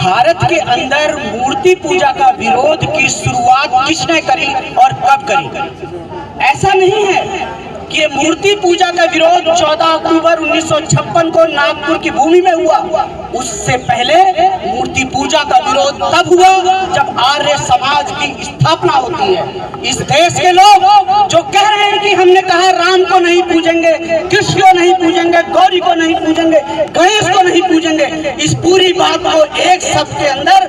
भारत के अंदर मूर्ति पूजा का विरोध की शुरुआत किसने करी और कब करी? ऐसा नहीं है कि मूर्ति पूजा का विरोध 14 अक्टूबर 1956 को नागपुर की भूमि में हुआ। उससे पहले मूर्ति पूजा का विरोध तब हुआ जब आर्य समाज की स्थापना होती है। इस देश के लोग जो कह रहे हैं कि हमने कहा राम को नहीं पूजेंगे, कृष्ण को नहीं पूजेंगे, गौरी को नहीं पूजेंगे, गणेश को नहीं पूजेंगे, इस पूरी बात को एक शब्द के अंदर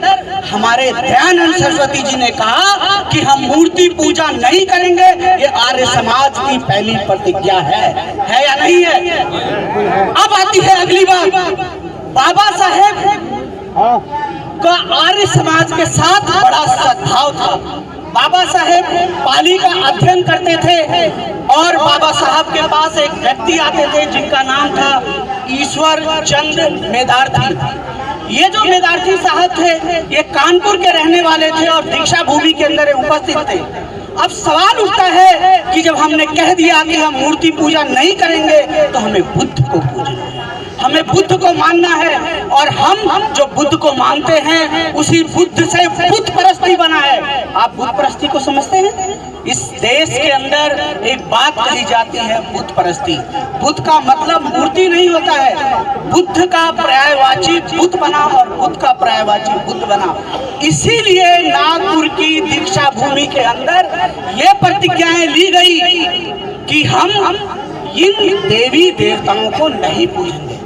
हमारे दयानंद सरस्वती जी ने कहा कि हम मूर्ति पूजा नहीं करेंगे। ये आर्य समाज की पहली प्रतिज्ञा है या नहीं है? अब आती है अगली बात। बाबा साहेब का आर्य समाज के साथ बड़ा सद्भाव था। बाबा साहेब पाली का अध्ययन करते थे और बाबा साहब के पास एक व्यक्ति आते थे जिनका नाम था ईश्वर चंद मेधार्थी। ये जो मेधार्थी साहब थे ये कानपुर के रहने वाले थे और दीक्षा भूमि के अंदर उपस्थित थे। अब सवाल उठता है कि जब हमने कह दिया कि हम मूर्ति पूजा नहीं करेंगे तो हमें बुद्ध को पूजना है, हमें बुद्ध को मानना है, और हम जो बुद्ध को मानते हैं उसी बुद्ध से बुद्ध परस्ती बना है। आप बुद्ध परस्ती को समझते हैं? इस देश के अंदर एक बात कही जाती है बुद्ध परस्ती। बुद्ध का मतलब मूर्ति नहीं होता है, बुद्ध का पर्यायवाची बुद्ध बना और बुद्ध का पर्यायवाची बुद्ध बना। इसीलिए नागपुर की दीक्षा भूमि के अंदर ये प्रतिज्ञाएं ली गई कि हम इन देवी देवताओं को नहीं पूजेंगे।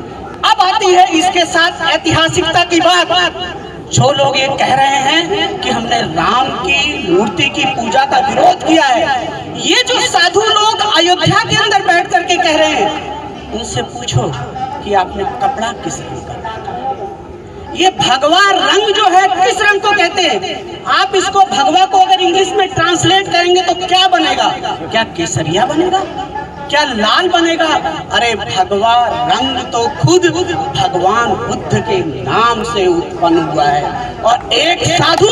अब आती है इसके साथ ऐतिहासिकता की बात। जो लोग ये कह रहे हैं कि हमने राम की मूर्ति की पूजा का विरोध किया है, ये जो साधु लोग अयोध्या के अंदर बैठ करके कह रहे हैं, उनसे पूछो कि आपने कपड़ा किस रंग का पहना? ये भगवा रंग जो है किस रंग को कहते हैं? आप इसको भगवा को अगर इंग्लिश में ट्रांसलेट करेंगे तो क्या बनेगा? क्या केसरिया बनेगा? क्या लाल बनेगा? अरे भगवा रंग तो खुद भगवान बुद्ध के नाम से उत्पन्न हुआ है। और एक साधु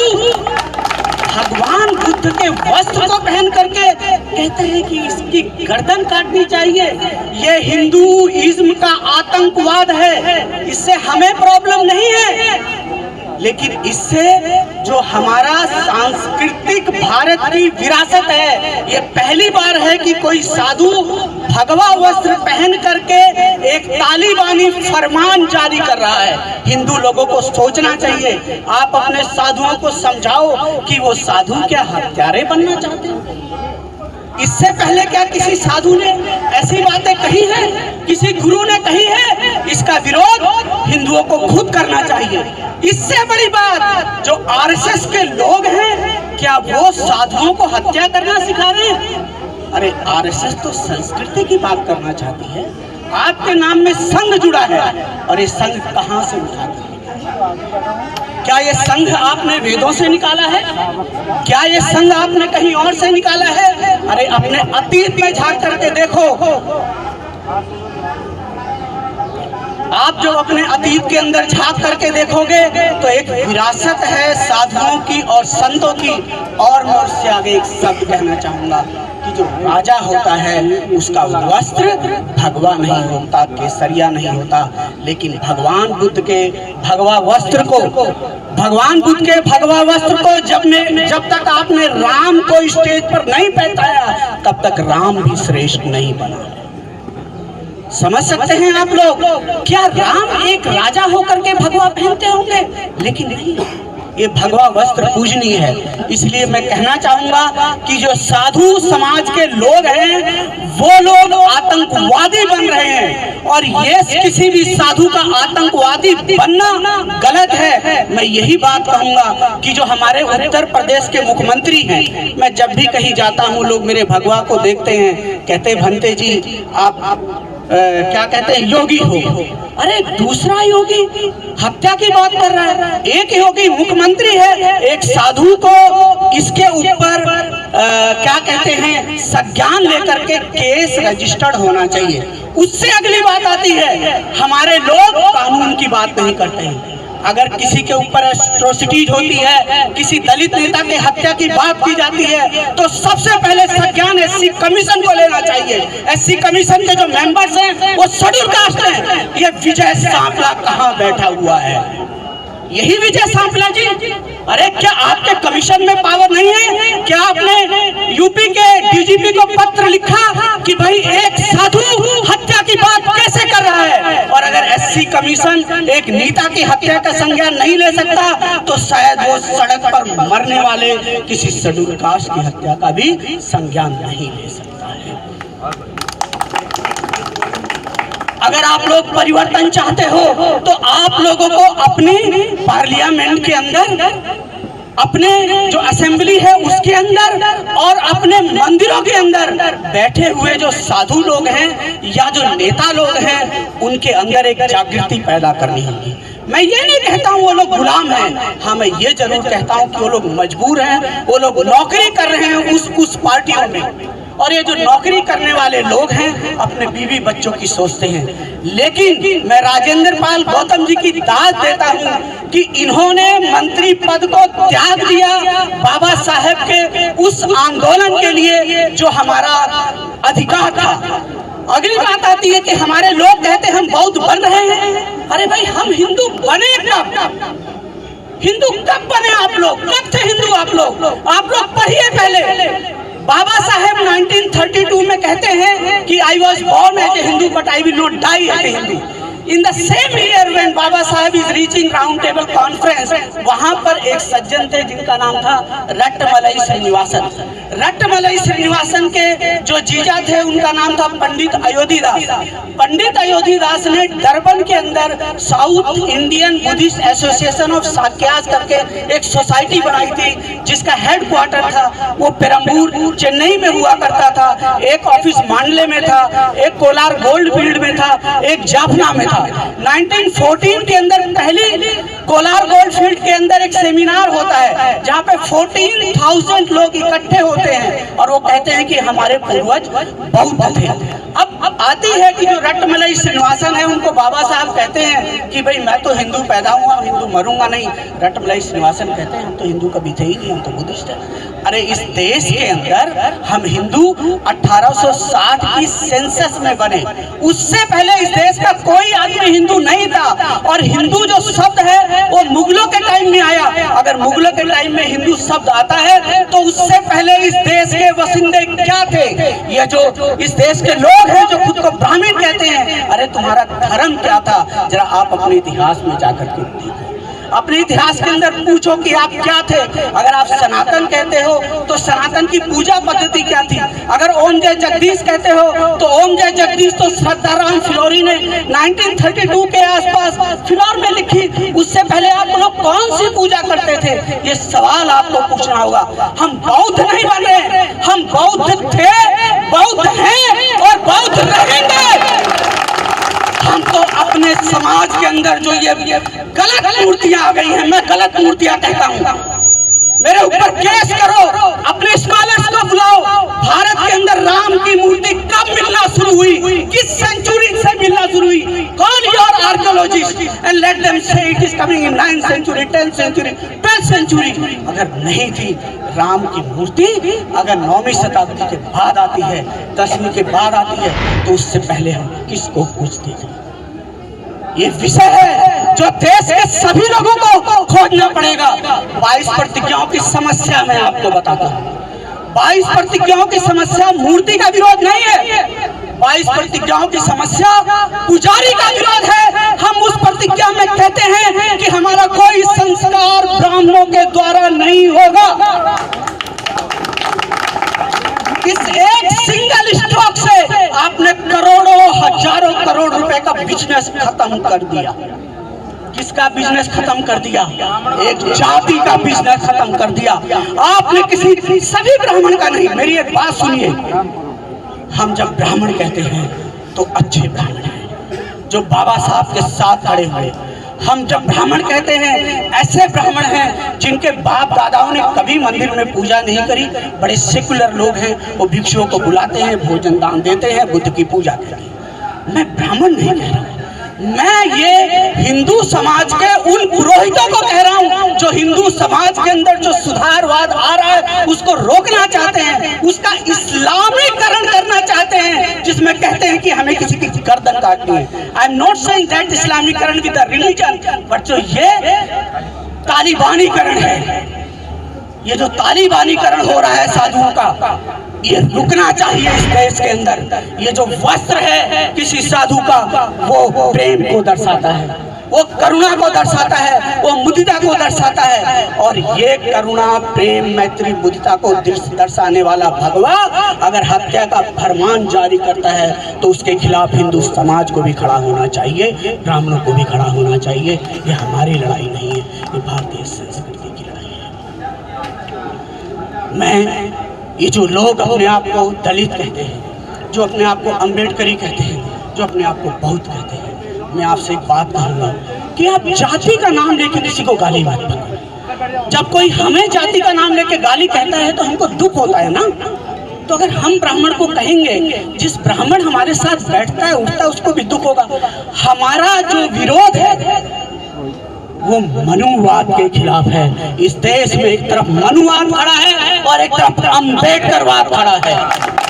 भगवान बुद्ध के वस्त्र को पहन करके कहते हैं कि इसकी गर्दन काटनी चाहिए। ये हिंदूइज्म का आतंकवाद है, इससे हमें प्रॉब्लम नहीं है, लेकिन इससे जो हमारा सांस्कृतिक भारत की विरासत है, ये पहली बार है कि कोई साधु भगवा वस्त्र पहन करके एक तालिबानी फरमान जारी कर रहा है। हिंदू लोगों को सोचना चाहिए। आप अपने साधुओं को समझाओ कि वो साधु क्या हत्यारे बनना चाहते हैं? इससे पहले क्या किसी साधु ने ऐसी बातें कही है? किसी गुरु ने कही है? इसका विरोध हिंदुओं को खुद करना चाहिए। इससे बड़ी बात, जो आरएसएस के लोग हैं, क्या वो साधुओं को हत्या करना सिखा रहे हैं? अरे आरएसएस तो संस्कृति की बात करना चाहती है। आपके नाम में संघ जुड़ा है, और ये संघ कहाँ से उठा है? क्या ये संघ आपने वेदों से निकाला है? क्या ये संघ आपने कहीं और से निकाला है? अरे अपने अतीत में झांक करके देखो। आप जो अपने अतीत के अंदर झांक करके देखोगे तो एक विरासत है साधुओं की और संतों की। और मैं उससे आगे एक शब्द कहना चाहूंगा कि जो राजा होता है उसका वस्त्र भगवा नहीं होता, केसरिया नहीं होता, लेकिन भगवान बुद्ध के भगवा वस्त्र को जब तक आपने राम को स्टेज पर नहीं पहनाया तब तक राम भी श्रेष्ठ नहीं बना। समझ सकते हैं आप लोग? क्या राम एक राजा होकर के भगवा पहनते होंगे? लेकिन नहीं, ये भगवा वस्त्र पूजनीय है। इसलिए मैं कहना चाहूंगा कि जो साधु समाज के लोग हैं वो लोग आतंकवादी बन रहे हैं, और ये किसी भी साधु का आतंकवादी बनना गलत है। मैं यही बात कहूंगा कि जो हमारे उत्तर प्रदेश के मुख्यमंत्री हैं, मैं जब भी कहीं जाता हूँ लोग मेरे भगवा को देखते हैं, कहते भंते जी आप क्या कहते हैं, योगी हो। अरे दूसरा योगी हत्या की बात कर रहा है, एक योगी मुख्यमंत्री है। एक साधु को इसके ऊपर क्या कहते हैं, संज्ञान लेकर के केस रजिस्टर्ड होना चाहिए। उससे अगली बात आती है, हमारे लोग कानून की बात नहीं करते हैं। अगर किसी के ऊपर एट्रोसिटीज होती है, किसी दलित नेता की हत्या की बात की जाती है, तो सबसे पहले संज्ञान एससी कमीशन को लेना चाहिए। एससी कमीशन के जो मेंबर्स हैं वो शेड्यूल कास्ट हैं। ये विजय सांपला कहाँ बैठा हुआ है? यही विजय सांपला जी। अरे क्या आपके कमीशन में पावर नहीं है? क्या आपने यूपी के डीजीपी को पत्र लिखा कि भाई एक साधु हत्या की बात कैसे कर रहा है? और अगर एससी कमीशन एक नेता की हत्या का संज्ञान नहीं ले सकता तो शायद वो सड़क पर मरने वाले किसी शेड्यूल कास्ट की हत्या का भी संज्ञान नहीं ले सकता है। अगर आप लोग परिवर्तन चाहते हो तो आप लोगों को अपनी पार्लियामेंट के अंदर, अपने जो असेंबली है उसके अंदर और अपने मंदिरों के अंदर बैठे हुए जो साधु लोग हैं या जो नेता लोग हैं उनके अंदर एक जागृति पैदा करनी होगी। मैं ये नहीं कहता हूँ वो लोग गुलाम हैं, हाँ मैं ये जरूर कहता हूँ कि वो लोग मजबूर हैं, वो लोग नौकरी कर रहे हैं उस पार्टियों में। और ये जो नौकरी करने वाले लोग हैं अपने बीवी बच्चों की सोचते हैं। लेकिन मैं राजेंद्र पाल गौतम जी की दाद देता हूँ कि इन्होंने मंत्री पद को त्याग दिया बाबा साहेब के उस आंदोलन के लिए जो हमारा अधिकार था। अगली बात आती है कि हमारे लोग कहते हैं हम बौद्ध बन रहे हैं। अरे भाई हम हिंदू बने कब? हिंदू कब बने आप लोग? कब थे हिंदू आप लोग? आप लोग पढ़िए पहले। बाबा साहेब 1932 में कहते हैं कि I was born as a Hindu but I will not die as a Hindu. In the same year when Baba Saheb is reaching round table conference, वहां पर एक सज्जन थे जिनका नाम था रट्टमलई श्रीनिवासन। रट्टमलई श्रीनिवासन के जो जीजा थे उनका नाम था पंडित अयोध्यादास। पंडित अयोध्यादास ने डरबन के अंदर South Indian Buddhist association of Sakyas करके एक सोसाइटी बनाई थी जिसका हेडक्वार्टर था वो पेरम्बूर चेन्नई में हुआ करता था। एक ऑफिस मांडले में था, एक कोलार गोल्ड फील्ड में था, एक जाफना में था। 1914 के अंदर पहली कोलार गोल्ड फील्ड के अंदर एक सेमिनार होता है जहाँ पे 14,000 लोग इकट्ठे होते हैं और वो कहते हैं कि हमारे पूर्वज बौद्ध थे। अब आती है कि जो रट्टमलई श्रीनिवासन है उनको बाबा साहब कहते हैं कि भाई मैं तो हिंदू पैदा हुआ, हिंदू मरूंगा नहीं। रट्टमलई श्रीनिवासन कहते हैं हम तो हिंदू कभी थे ही नहीं, हम तो बुद्धिस्ट है। अरे इस देश के अंदर हम हिंदू 1860 की सेंसस में बने, उससे पहले इस देश का कोई आदमी हिंदू नहीं था। और हिंदू जो शब्द है वो मुगलों के टाइम में आया। अगर मुगलों के टाइम में हिंदू शब्द आता है तो उससे पहले इस देश के वसिंदे क्या थे? ये जो इस देश के लोग हैं जो खुद को ब्राह्मण कहते हैं, अरे तुम्हारा धर्म क्या था? जरा आप अपने इतिहास में जाकर के देखो, अपने इतिहास के अंदर पूछो कि आप क्या थे। अगर आप सनातन कहते हो तो सनातन की पूजा पद्धति क्या थी? अगर ओम जय जगदीश कहते हो तो ओम जय जगदीश तो श्रद्धाराम फिलौरी ने 1932 के आसपास फिलौर में लिखी। उससे पहले आप लोग कौन सी पूजा करते थे? ये सवाल आपको पूछना होगा। हम बौद्ध नहीं बने, हम बौद्ध थे, बौद्ध हैं और बौद्ध रहेंगे। हम तो अपने समाज के अंदर जो ये गलत मूर्तियां आ गई हैं, मैं गलत मूर्तियां कहता हूँ, मेरे ऊपर केस करो, अपने स्कॉलर्स को बुलाओ। भारत के अंदर राम की मूर्ति कब मिलना शुरू हुई? किस सेंचुरी से मिलना शुरू हुई? कौन your archaeologist and let them say it is coming in 9th century, 10th century, 12th century. अगर नहीं थी राम की मूर्ति, अगर 9वीं शताब्दी के बाद आती है, 10वीं के बाद आती है, तो उससे पहले हम किसको पूछते थे? ये विषय है जो देश के सभी लोगों को खोजना पड़ेगा। 22 प्रतिज्ञाओं की समस्या मैं आपको बताता हूँ। 22 प्रतिज्ञाओं की समस्या मूर्ति का विरोध नहीं है, 22 प्रतिज्ञाओं की समस्या पुजारी का विरोध है। हम उस प्रतिज्ञा में कहते हैं कि हमारा कोई संस्कार ब्राह्मणों के द्वारा नहीं होगा। इस एक सिंगल स्ट्रोक से आपने करोड़ों हजारों करोड़ रुपए का बिजनेस खत्म कर दिया। किसका बिजनेस खत्म कर दिया? एक जाति का बिजनेस खत्म कर दिया आपने। किसी सभी ब्राह्मण का नहीं। मेरी एक बात सुनिए, हम जब ब्राह्मण कहते हैं तो अच्छे ब्राह्मण हैं जो बाबा साहब के साथ खड़े हुए। हम जब ब्राह्मण कहते हैं ऐसे ब्राह्मण हैं जिनके बाप दादाओं ने कभी मंदिर में पूजा नहीं करी, बड़े सेकुलर लोग हैं, वो भिक्षुओं को बुलाते हैं, भोजन दान देते हैं, बुद्ध की पूजा करते हैं। मैं ब्राह्मण नहीं कह रहा हूँ, मैं ये हिंदू समाज के उन पुरोहितों को कह रहा हूँ जो हिंदू समाज के अंदर जो सुधारवाद आ रहा है उसको रोकना चाहते हैं, उसका इस्लामीकरण करना चाहते हैं, जिसमें कहते हैं कि हमें किसी की गर्दन काट काटनी है। I am not saying that इस्लामीकरण विद द रिलीजन, बट जो ये तालिबानीकरण है, ये जो तालिबानीकरण हो रहा है साधुओं का, ये रुकना चाहिए इस देश के अंदर। ये जो वस्त्र है किसी साधु का, वो प्रेम को दर्शाता है, वो करुणा को दर्शाता है, वो मुदिता को दर्शाता है। और ये करुणा, प्रेम, मैत्री, मुदिता को दर्शाने वाला भगवा अगर हत्या का फरमान जारी करता है तो उसके खिलाफ हिंदू समाज को भी खड़ा होना चाहिए, ब्राह्मणों को भी खड़ा होना चाहिए। ये हमारी लड़ाई नहीं है, ये भारतीय संस्कृति की लड़ाई है। मैं ये जो लोग अपने आप को दलित कहते हैं, जो अपने आप को अम्बेडकरी कहते हैं, जो अपने आप को बौद्ध कहते हैं, मैं आपसे एक बात कहूँगा कि आप जाति का नाम लेके किसी को गाली मत दो। जब कोई हमें जाति का नाम लेके गाली कहता है तो हमको दुख होता है ना। तो अगर हम ब्राह्मण को कहेंगे, जिस ब्राह्मण हमारे साथ बैठता है उठता है उसको भी दुख होगा। हमारा जो विरोध है वो मनुवाद के खिलाफ है। इस देश में एक तरफ मनुवाद खड़ा है और एक तरफ अम्बेडकरवाद खड़ा है।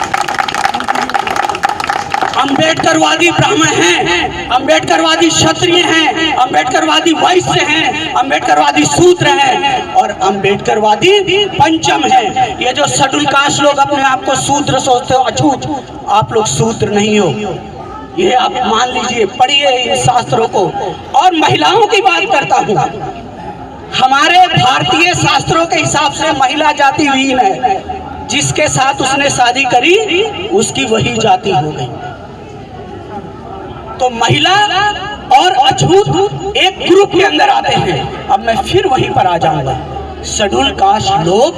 अम्बेडकरवादी ब्राह्मण हैं, अम्बेडकरवादी क्षत्रिय हैं, अम्बेडकरवादी वैश्य हैं, अम्बेडकरवादी शूद्र हैं और अम्बेडकरवादी पंचम हैं। ये जो शेड्यूल कास्ट लोग अपने आप को शूद्र सोचते हो, अछूत, आप लोग शूद्र नहीं हो, ये आप मान लीजिए, पढ़िए इन शास्त्रों को। और महिलाओं की बात करता हूँ, हमारे भारतीय शास्त्रों के हिसाब से महिला जाति हीन है। जिसके साथ उसने शादी करी उसकी वही जाति हो गई। तो महिला और अछूत एक ग्रुप के अंदर आते हैं। अब मैं फिर वहीं पर आ जाऊंगा। शेड्यूल कास्ट लोग,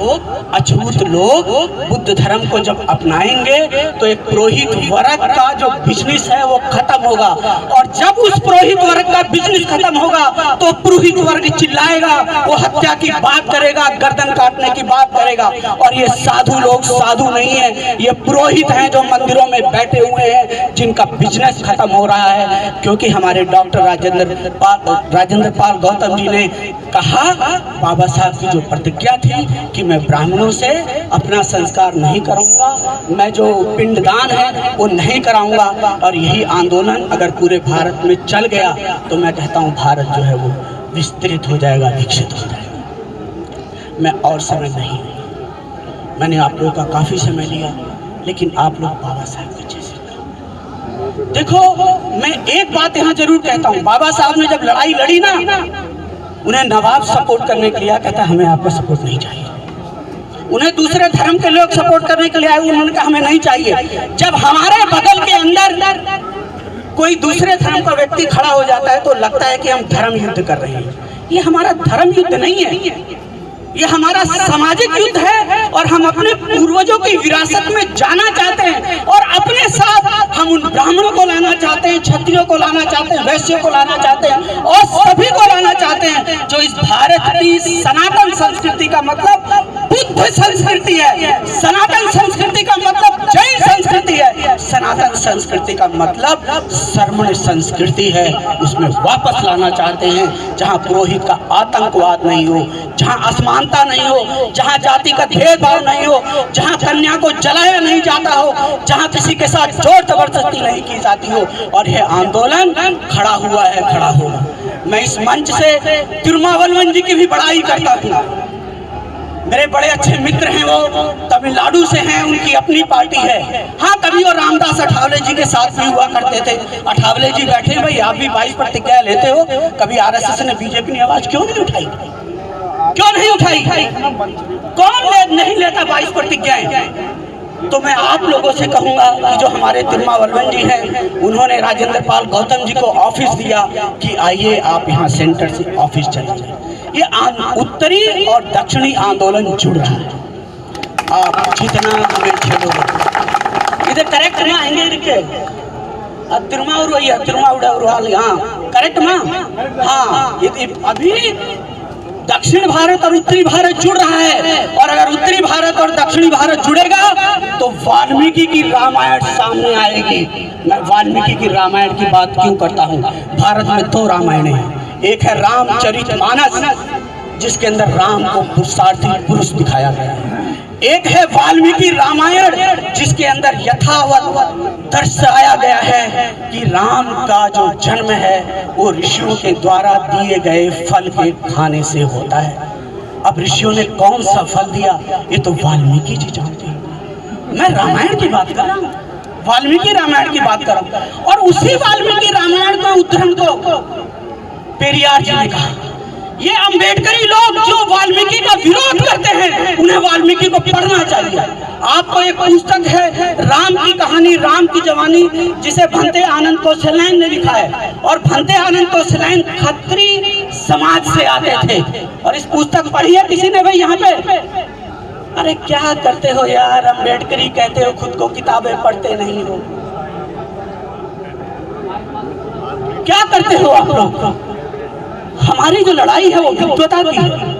अछूत लोग बुद्ध धर्म को जब अपनाएंगे तो एक पुरोहित वर्ग का जो बिजनेस है वो खत्म होगा। और जब उस पुरोहित वर्ग का बिजनेस खत्म होगा तो पुरोहित वर्ग चिल्लाएगा, वो हत्या की बात करेगा, गर्दन काटने की बात करेगा। और ये साधु लोग साधु नहीं है, ये पुरोहित हैं जो मंदिरों में बैठे हुए हैं, जिनका बिजनेस खत्म हो रहा है। क्योंकि हमारे डॉक्टर राजेंद्र पाल गौतम जी ने कहा, बाबा साहब की जो प्रतिज्ञा थी कि मैं ब्राह्मणों से अपना संस्कार नहीं कराऊंगा, मैं जो पिंडदान है वो नहीं कराऊंगा। और यही आंदोलन अगर पूरे भारत में चल गया तो मैं कहता हूँ भारत जो है वो विस्तृत हो जाएगा, विकसित हो जाएगा। मैं और समय नहीं, मैंने आप लोगों का काफ़ी समय लिया, लेकिन आप लोग बाबा साहब के जैसे देखो। मैं एक बात यहाँ जरूर कहता हूँ, बाबा साहब ने जब लड़ाई लड़ी ना, उन्हें नवाब सपोर्ट करने के लिए कहता हमें आपका सपोर्ट नहीं चाहिए। उन्हें दूसरे धर्म के लोग सपोर्ट करने के लिए आए, उन्होंने कहा हमें नहीं चाहिए। जब हमारे बगल के अंदर कोई दूसरे धर्म का व्यक्ति खड़ा हो जाता है तो लगता है कि हम धर्म युद्ध कर रहे हैं। ये हमारा धर्म युद्ध नहीं है, ये हमारा सामाजिक युद्ध है। और हम अपने पूर्वजों की विरासत में जाना चाहते हैं और अपने साथ हम उन ब्राह्मणों को लाना चाहते हैं, क्षत्रियों को लाना चाहते हैं, वैश्यों को लाना चाहते हैं और सभी को लाना चाहते हैं। जो इस भारत की सनातन संस्कृति का मतलब बुद्ध संस्कृति है, सनातन संस्कृति का मतलब जैन संस्कृति है, सनातन संस्कृति का मतलब शर्मण संस्कृति है। उसमें वापस लाना चाहते हैं, जहाँ पुरोहित का आतंकवाद नहीं हो, जहाँ असमानता नहीं हो, जहाँ जाति का भेदभाव नहीं हो, जहाँ कन्या को जलाया नहीं जाता हो, जहाँ किसी के साथ जोर जबरदस्ती नहीं की जाती हो। और यह आंदोलन खड़ा हुआ है, खड़ा होगा। मैं इस मंच से तिरुमावलवन जी की भी बड़ाई करता हूँ। मेरे बड़े अच्छे मित्र हैं, वो तमिलनाडु से हैं, उनकी अपनी पार्टी है। हाँ, कभी वो रामदास अठावले जी के साथ भी हुआ करते थे। अठावले जी बैठे, भाई आप भी 22 प्रतिज्ञा लेते हो, कभी आरएसएस ने, बीजेपी ने आवाज क्यों नहीं उठाई? क्यों नहीं उठाई? कौन नहीं लेता 22 प्रतिज्ञाएं? तो मैं आप लोगों से कहूंगा कि जो हमारे तिरुमावलवन जी हैं, उन्होंने राजेंद्र पाल गौतम जी को ऑफिस दिया कि आइए आप यहाँ सेंटर से ऑफिस चले जाए। ये उत्तरी और दक्षिणी आंदोलन जुड़ रहा है। आप जितना हमें खेलोगे, इधर करेक्ट ना आएंगे तिरुमावुर, हाँ करेक्ट ना, हाँ अभी दक्षिण भारत और उत्तरी भारत जुड़ रहा है। और अगर उत्तरी भारत और दक्षिणी भारत जुड़ेगा तो वाल्मीकि की रामायण सामने आएगी। मैं वाल्मीकि की रामायण की बात क्यों करता हूँ? भारत में 2 रामायण हैं, एक है रामचरितमानस जिसके अंदर राम को पुरुषार्थी पुरुष दिखाया गया है। एक है वाल्मीकि रामायण, जिसके अंदर यथावत दर्शाया गया है कि राम का जो जन्म है वो ऋषियों के द्वारा दिए गए फल के खाने से होता है। अब ऋषियों ने कौन सा फल दिया ये तो वाल्मीकि जी जानते हैं। मैं रामायण की बात कर रहा हूँ, वाल्मीकि रामायण की बात कर रहा हूँ। और उसी वाल्मीकि रामायण को उद्धरण को पेरियार जी ने कहा, ये अम्बेडकरी लोग जो वाल्मीकि का विरोध करते हैं उन्हें वाल्मीकि को पढ़ना चाहिए। आपको एक पुस्तक है राम की कहानी, राम की जवानी, जिसे भंते आनंद कौशल्यान ने लिखा है। और भंते आनंद कौशल्यान खत्री समाज से आते थे। और इस पुस्तक पढ़ी है किसी ने भाई यहाँ पे? अरे क्या करते हो यार, अम्बेडकरी कहते हो खुद को, किताबें पढ़ते नहीं हो, क्या करते हो आप लोग? हमारी जो लड़ाई है वो विद्वता की है।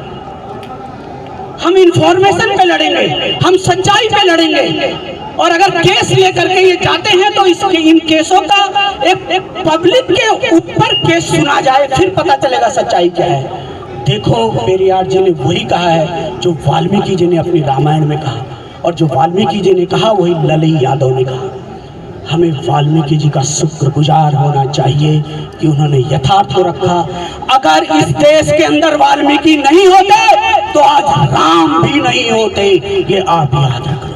हम इंफॉर्मेशन पे लड़ेंगे, हम सच्चाई पे लड़ेंगे। और अगर केस लेकर के ये जाते हैं तो इन केसों का एक पब्लिक के ऊपर केस सुना जाए, फिर पता चलेगा सच्चाई क्या है। देखो पेरियार जी ने वही कहा है जो वाल्मीकि जी ने अपनी रामायण में कहा, और जो वाल्मीकि जी ने कहा वही ललई यादव ने कहा। हमें वाल्मीकि जी का शुक्रगुजार होना चाहिए कि उन्होंने यथार्थ को रखा। अगर इस देश के अंदर वाल्मीकि नहीं होते तो आज राम भी नहीं होते, ये आप याद रखो।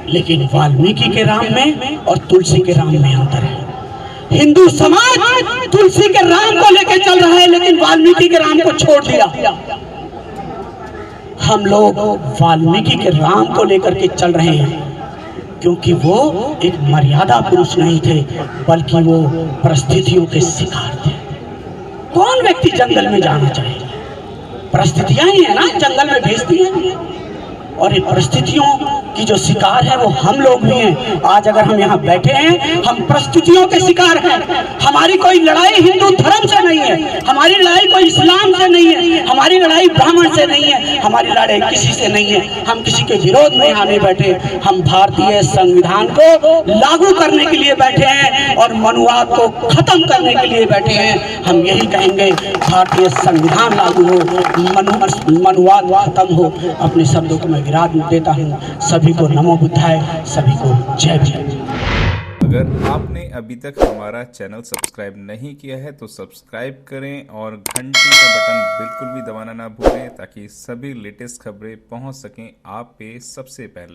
लेकिन वाल्मीकि के राम में और तुलसी के राम में अंतर है। हिंदू समाज तुलसी के राम को लेकर चल रहा है, लेकिन वाल्मीकि के राम को छोड़ दिया। हम लोग वाल्मीकि के राम को लेकर के चल रहे हैं, क्योंकि वो एक मर्यादा पुरुष नहीं थे, बल्कि वो परिस्थितियों के शिकार थे। कौन व्यक्ति जंगल में जाना चाहेगा? परिस्थितियां ही है ना जंगल में भेजती हैं। और ये परिस्थितियों की जो शिकार है वो हम लोग भी हैं। आज अगर हम यहाँ बैठे हैं, हम परिस्थितियों के शिकार हैं। हमारी कोई लड़ाई हिंदू धर्म से नहीं है, हमारी लड़ाई कोई इस्लाम से नहीं है, हमारी लड़ाई ब्राह्मण से नहीं है, हमारी लड़ाई किसी से नहीं है। हम किसी के विरोध में यहाँ नहीं बैठे, हम भारतीय संविधान को लागू करने के लिए बैठे हैं और मनुवाद को खत्म करने के लिए बैठे हैं। हम यही कहेंगे, भारतीय संविधान लागू हो, मनुवाद खत्म हो। अपने शब्दों को मैं विराम देता हूँ। सभी को नमो बुद्धाय, सभी को जय जय। अगर आपने अभी तक हमारा चैनल सब्सक्राइब नहीं किया है तो सब्सक्राइब करें और घंटी का बटन बिल्कुल भी दबाना ना भूलें, ताकि सभी लेटेस्ट खबरें पहुंच सकें आप पे सबसे पहले।